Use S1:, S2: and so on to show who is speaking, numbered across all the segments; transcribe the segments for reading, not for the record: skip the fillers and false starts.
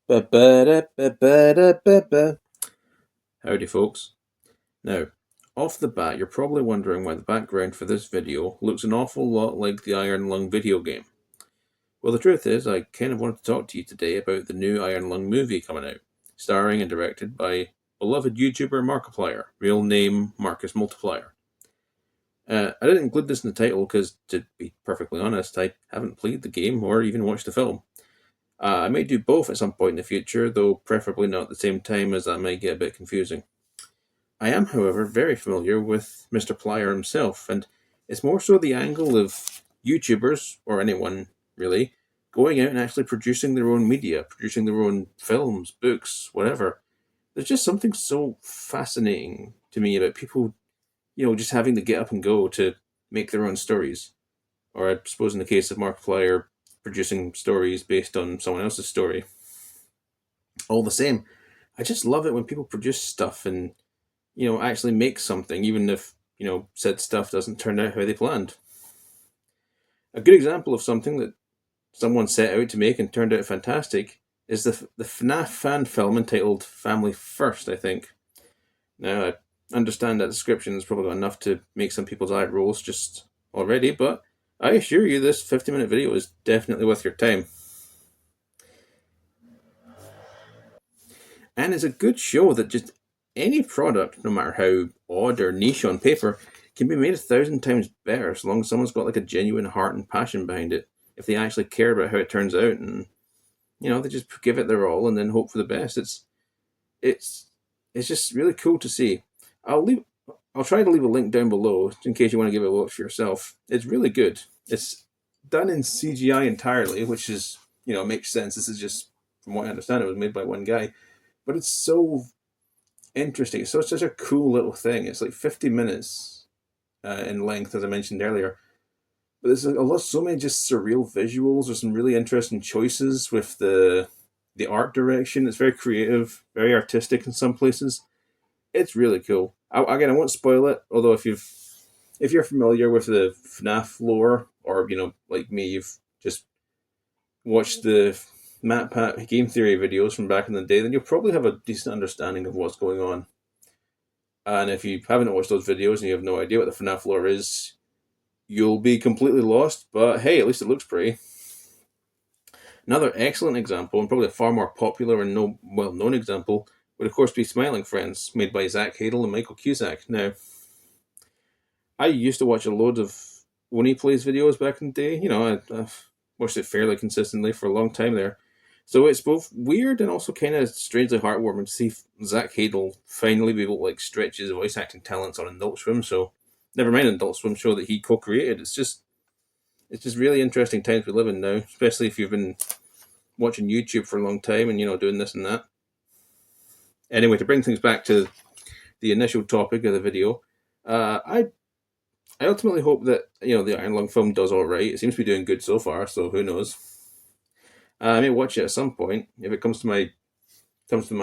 S1: Ba-ba-da-ba-ba-da-ba-ba. Howdy folks. Now, off the bat you're probably wondering why the background for this video looks an awful lot like the Iron Lung video game. Well, the truth is I kind of wanted to talk to you today about the new Iron Lung movie coming out, starring and directed by beloved YouTuber Markiplier, real name Marcus Multiplier. I didn't include this in the title because, to be perfectly honest, I haven't played the game or even watched the film. I may do both at some point in the future, though preferably not at the same time, as that might get a bit confusing. I am, however, very familiar with Mr. Plier himself, and it's more so the angle of YouTubers, or anyone really, going out and actually producing their own media, producing their own films, books, whatever. There's just something so fascinating to me about people, just having to get up and go to make their own stories. Or I suppose in the case of Markiplier, producing stories based on someone else's story. All the same, I just love it when people produce stuff and actually make something, even if said stuff doesn't turn out how they planned. A good example of something that someone set out to make and turned out fantastic is the FNAF fan film entitled Family First, I think. Now, I understand that description is probably got enough to make some people's eye rolls just already, but I assure you this 50-minute video is definitely worth your time. And it's a good show that just any product, no matter how odd or niche on paper, can be made 1,000 times better as long as someone's got like a genuine heart and passion behind it. If they actually care about how it turns out, and they just give it their all and then hope for the best. It's just really cool to see. I'll try to leave a link down below in case you want to give it a watch for yourself. It's really good. It's done in CGI entirely, which is makes sense. This is just, from what I understand, it was made by one guy, but it's so interesting. It's such a cool little thing. It's like 50 minutes in length, as I mentioned earlier. But there's so many just surreal visuals. There's some really interesting choices with the art direction. It's very creative, very artistic in some places. It's really cool. Again, I won't spoil it. Although if you're familiar with the FNAF lore, or like me, you've just watched the MatPat game theory videos from back in the day, then you'll probably have a decent understanding of what's going on. And if you haven't watched those videos and you have no idea what the FNAF lore is, you'll be completely lost. But hey, at least it looks pretty. Another excellent example, and probably a far more popular and well-known example, would of course be Smiling Friends, made by Zach Hadel and Michael Cusack. Now, I used to watch a load of Winnie Plays videos back in the day. I've watched it fairly consistently for a long time there. So it's both weird and also kind of strangely heartwarming to see Zach Hadel finally be able to stretch his voice acting talents on Adult Swim. So never mind an Adult Swim show that he co-created. It's just really interesting times we live in now, especially if you've been watching YouTube for a long time and doing this and that. Anyway, to bring things back to the initial topic of the video, I ultimately hope that the Iron Lung film does all right. It seems to be doing good so far, so who knows. I may watch it at some point if it comes to my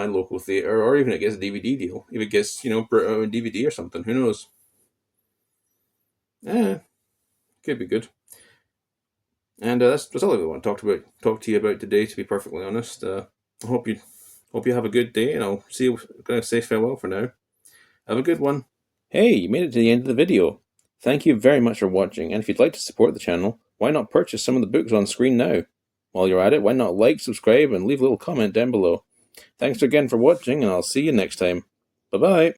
S1: local theater, or even it gets a DVD deal. If it gets brought out on DVD or something, who knows? Could be good. And that's all I really want to talk to you about today. To be perfectly honest, I hope you have a good day, and I'll see you. I'm gonna say farewell for now. Have a good one. Hey, you made it to the end of the video. Thank you very much for watching, and if you'd like to support the channel, why not purchase some of the books on screen now? While you're at it, why not like, subscribe, and leave a little comment down below. Thanks again for watching, and I'll see you next time. Bye-bye.